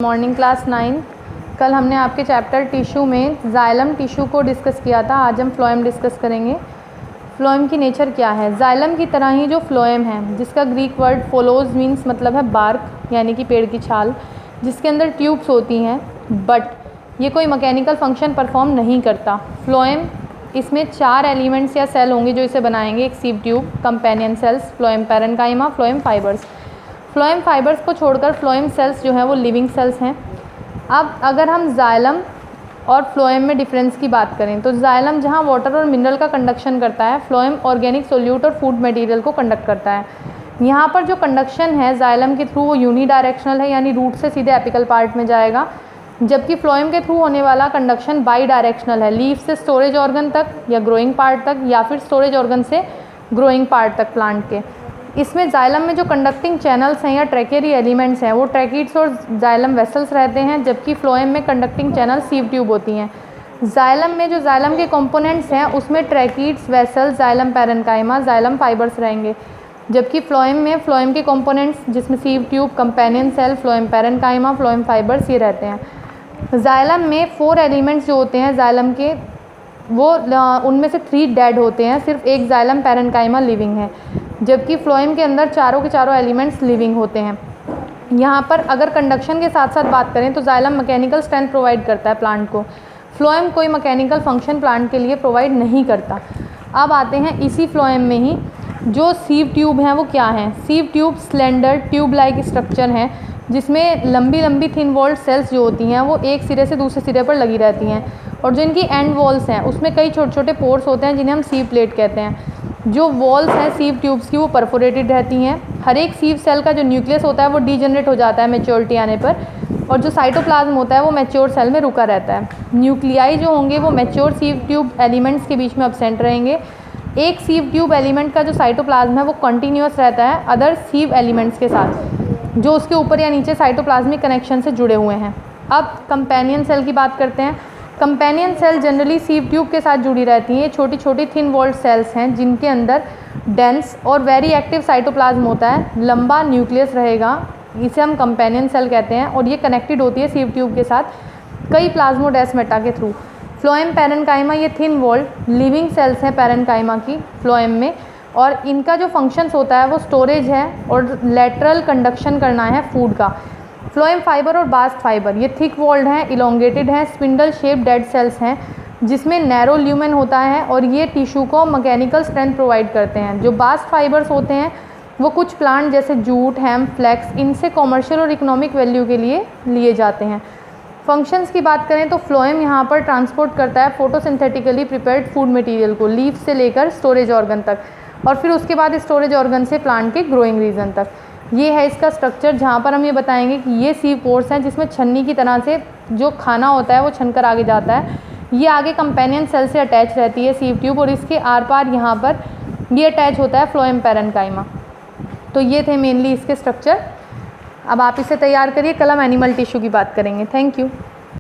Morning class 9। कल हमने आपके चैप्टर टिश्यू में जाइलम टिश्यू को डिस्कस किया था। आज हम फ्लोएम डिस्कस करेंगे। फ्लोएम की नेचर क्या है? जाइलम की तरह ही जो फ्लोएम है, जिसका ग्रीक वर्ड फोलोज मीन्स मतलब है बार्क यानी कि पेड़ की छाल, जिसके अंदर ट्यूब्स होती हैं, बट ये कोई मैकेनिकल फंक्शन परफॉर्म नहीं करता। फ्लोएम, इसमें 4 एलिमेंट्स या सेल होंगे जो इसे बनाएंगे। एक सीव tube, companion cells, phloem parenchyma, phloem fibres. Phloem fibres को छोड़कर फ्लोएम सेल्स जो हैं वो लिविंग सेल्स हैं। अब अगर हम जाइलम और फ्लोएम में डिफरेंस की बात करें तो जाइलम जहाँ वाटर और मिनरल का कंडक्शन करता है, फ्लोएम ऑर्गेनिक सोल्यूट और फूड मटेरियल को कंडक्ट करता है। यहाँ पर जो कंडक्शन है जाइलम के थ्रू वो यूनिडायरेक्शनल है, यानी रूट से सीधे एपिकल पार्ट में जाएगा, जबकि फ्लोएम के थ्रू होने वाला कंडक्शन बाई डायरेक्शनल है, लीफ से स्टोरेज ऑर्गन तक या ग्रोइंग पार्ट तक, या फिर स्टोरेज ऑर्गन से ग्रोइंग पार्ट तक प्लांट के। इसमें जाइलम में जो कंडक्टिंग चैनल्स हैं या ट्रैकेरी एलिमेंट्स हैं वो ट्रैकिड्स और जाइलम वेसल्स रहते हैं, जबकि फ्लोएम में कंडक्टिंग चैनल सीव ट्यूब होती हैं। जाइलम में जो जाइलम के कंपोनेंट्स हैं उसमें tracheids, vessels, xylem parenchyma, xylem fibres रहेंगे, जबकि फ्लोएम में फ्लोएम के कंपोनेंट्स जिसमें sieve tube, companion cell, phloem parenchyma, phloem fibres ये रहते हैं। जाइलम में 4 एलिमेंट्स जो होते हैं जाइलम के, वो उनमें से 3 डेड होते हैं, सिर्फ एक जाइलम पैरेन्काइमा लिविंग है, जबकि फ्लोएम के अंदर चारों के चारों एलिमेंट्स लिविंग होते हैं। यहाँ पर अगर कंडक्शन के साथ साथ बात करें तो जाइलम मैकेनिकल स्ट्रेंथ प्रोवाइड करता है प्लांट को। फ्लोएम कोई मैकेनिकल फंक्शन प्लांट के लिए प्रोवाइड नहीं करता। अब आते हैं इसी फ्लोएम में ही जो सीव ट्यूब हैं वो क्या हैं। Sieve tube slender tube like structure हैं, जिसमें लंबी लंबी थिन वॉल्ड सेल्स जो होती हैं वो एक सिरे से दूसरे सिरे पर लगी रहती हैं, और जो इनकी एंड वॉल्स हैं उसमें कई छोटे छोटे पोर्स होते हैं जिन्हें हम सीव प्लेट कहते हैं। जो वॉल्स हैं सीव ट्यूब्स की वो परफोरेटेड रहती हैं। हर एक सीव सेल का जो न्यूक्लियस होता है वो डीजनरेट हो जाता है मैच्योरिटी आने पर, और जो साइटोप्लाज्म होता है वो मैच्योर सेल में रुका रहता है। न्यूक्लियाई जो होंगे वो मैच्योर सीव ट्यूब एलिमेंट्स के बीच में अब्सेंट रहेंगे। एक सीव ट्यूब एलिमेंट का जो साइटोप्लाज्म है वो कंटिन्यूस रहता है अदर सीव एलिमेंट्स के साथ, जो उसके ऊपर या नीचे साइटोप्लाज्मिक कनेक्शन से जुड़े हुए हैं। अब कंपेनियन सेल की बात करते हैं। Companion cell generally sieve tube के साथ जुड़ी रहती हैं। ये छोटी छोटी थिन वॉल्ड सेल्स हैं जिनके अंदर डेंस और वेरी एक्टिव साइटोप्लाज्म होता है, लंबा न्यूक्लियस रहेगा, इसे हम कंपेनियन सेल कहते हैं, और ये कनेक्टेड होती है सीव ट्यूब के साथ कई प्लाज्मोडेस्माटा के थ्रू। फ्लोएम पैरेन्काइमा ये थिन वॉल्ड लिविंग सेल्स हैं पैरेन्काइमा की फ्लोएम में, और इनका जो फंक्शंस होता है वो स्टोरेज है और लेटरल कंडक्शन करना है फूड का। फ्लोएम फाइबर और बास्ट फाइबर ये थिक वॉल्ड हैं, इलोंगेटेड हैं, स्पिंडल शेप डेड सेल्स हैं जिसमें नैरो ल्यूमेन होता है, और ये टिश्यू को मैकेनिकल स्ट्रेंथ प्रोवाइड करते हैं। जो बास्ट फाइबर्स होते हैं वो कुछ प्लांट जैसे जूट, हेम्प, फ्लैक्स, इनसे कॉमर्शियल और इकोनॉमिक वैल्यू के लिए लिए जाते हैं। फंक्शंस की बात करें तो फ्लोएम यहाँ पर ट्रांसपोर्ट करता है फोटोसिंथेटिकली प्रिपेयर्ड फूड मटेरियल को लीफ से लेकर स्टोरेज ऑर्गन तक, और फिर उसके बाद स्टोरेज ऑर्गन से प्लांट के ग्रोइंग रीजन तक। ये है इसका स्ट्रक्चर, जहाँ पर हम ये बताएंगे कि ये सीव पोर्स हैं जिसमें छन्नी की तरह से जो खाना होता है वो छनकर आगे जाता है। ये आगे कंपेनियन सेल से अटैच रहती है सीव ट्यूब, और इसके आर पार यहाँ पर ये अटैच होता है फ्लोएम पैरेन्काइमा। तो ये थे मेनली इसके स्ट्रक्चर। अब आप इसे तैयार करिए, कल हम एनिमल टिश्यू की बात करेंगे। Thank you.